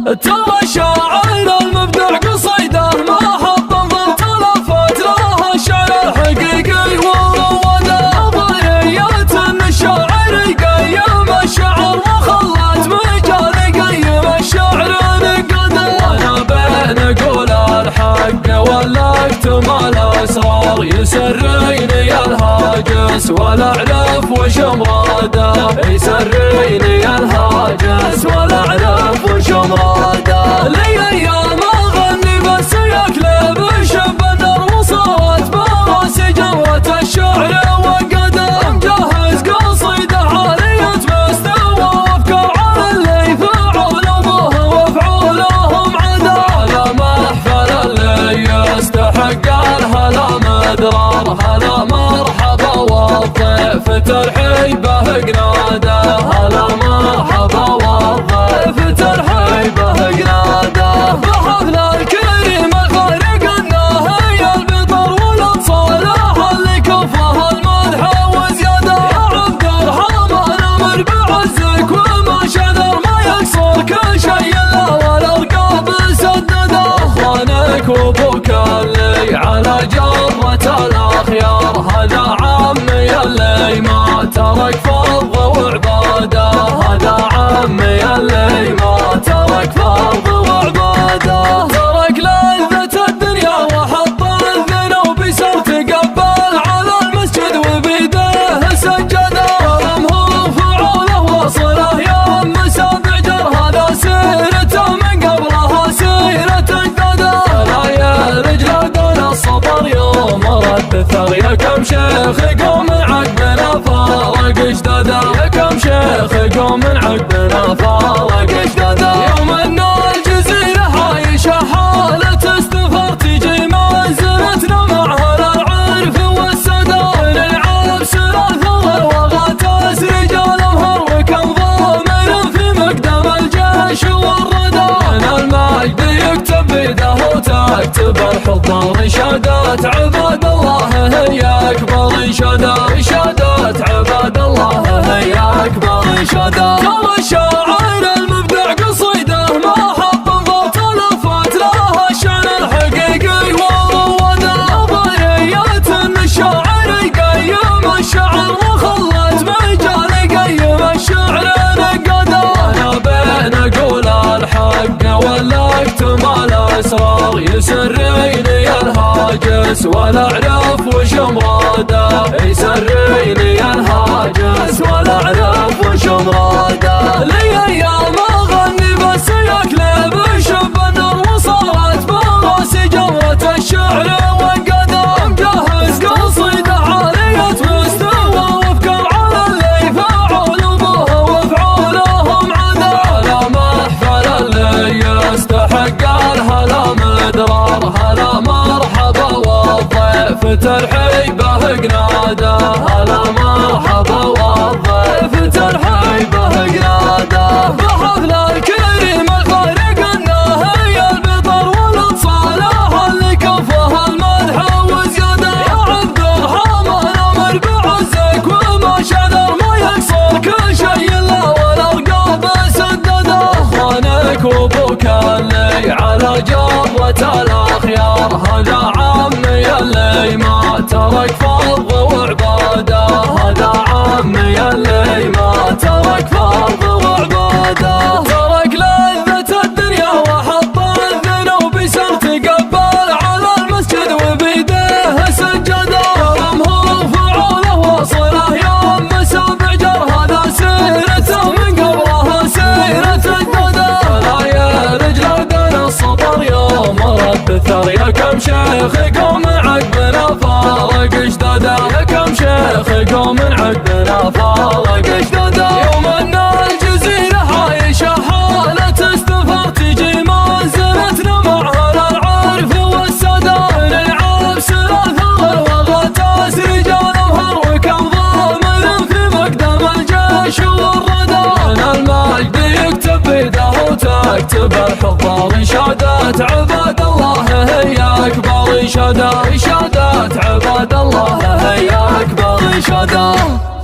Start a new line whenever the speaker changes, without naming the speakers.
ترى شاعر المبدع قصيده ما حط ضبط لفت له الشعر الحقيقي وروده ضريات ان الشاعر يقيم الشعر وخلت مجال يقيم الشعر نقده. انا بين اقول الحق ولا اكتم الاسرار يسريني الهاجس ولا اعرف وش مراده يسريني الهاجس ولا اعرف وش مراده. لي ايام اغني بس يكلب الشبدر وصارت براسي جوة الشعر وقده. مجهز قصيده عالية مستوى وافكار على اللي فعلوا به وافعولهم عدا. على محفل اللي يستحق الهلا مدرار هلا مرحبا والضيف ترحيبه قناده. هلا مرحبا والضيف ترحيبه قناده. بحفل الكريم الخارق الناهي البطر والانصاله اللي كفه المدح وزياده. يا عبد الرحمن امر بعزك وما شذر ما يكسر كل شيء الا والالقاب سدده. اخوانك وابوك اللي على جرة الاخيار هذا عمي اللي ما ترك فرض وعباده. هذا عمي اللي ما ترك فرض وعباده. ترك لذة الدنيا وحط الذنوب صار تقبل على المسجد وبيده سجده. رمه فعوله وصله يم سابع جر هذا سيرته من قبلها سيرة اجداده. لا يا رجل دون الصبر يوم رد الثغر يا كم شيخ قوم من عقبنا فارق اجداده. يا كم شيخ قوم من عقبنا فارق اجداده. يوم ان الجزيرة عايشة حالة استفار تجي منزلتنا معها العرف والسدا. نلعب سلاث الوغاتاس رجال امهر وكم ضامن في مقدم الجيش والردى. من المجد يكتب بيده وتكتب الحضار رشادات عباد الله هي اكبر رشادات. رشادات عباد الله هي اكبر رشادات. ترى الشاعر المبدع قصيده ما حط ضبط لفت له الشعر الحقيقي وروده ضريات ان الشاعر يقيم الشعر وخلت مجال يقيم الشعر نقده. انا بين اقول الحق ولا اكتم الاسرار يسريني الهاجس ولا اعرف وش مراده يسريني الهاجس ولا اعرف وش مراده. لي ايام اغني بس يكلب الشبدر وصارت براسي جوة الشعر وقده. مجهز قصيده عالية مستوى وافكار على اللي فعلوا به وافعولهم عدا. على محفل اللي يستحق الهلا مدرار هلا مرحبا والضيف ترحيبه قناده. هلا مرحبا والضيف ترحيبه قناده. بحفل الكريم الخارق الناهي البطر والانصاله اللي كفه المدح وزياده. يا عبد الرحمن امر بعزك وما شذر ما يكسر كل شيء الا والالقاب سدده. اخوانك وابوك اللي على جرة الاخيار هذا عمي اللي ما ترك فرض وعباده. هذا عمي اللي ما ترك فرض وعباده. ترك لذة الدنيا وحط الذنوب صار تقبل على المسجد وبيده سجده. رمه فعوله وصله يم سابع جر هذا سيرته من قبلها سيرة اجداده. لا يا رجل دون الصبر يوم رد الثغر يا كم شيخ قوم من عقبنا فارق اجداده. يا كم شيخ قوم من عقبنا فارق اجداده. يوم ان الجزيرة عايشة حالة استفار تجي منزلتنا معها العرف والسدا. نلعب سلاث الوغاتاس رجال امهر وكم ضامن في مقدم الجيش والردى. من المجد يكتب بيده وتكتب الحضار رشادات عباد الله هي اكبر رشادات. رشادات عباد الله هي اكبر رشادات.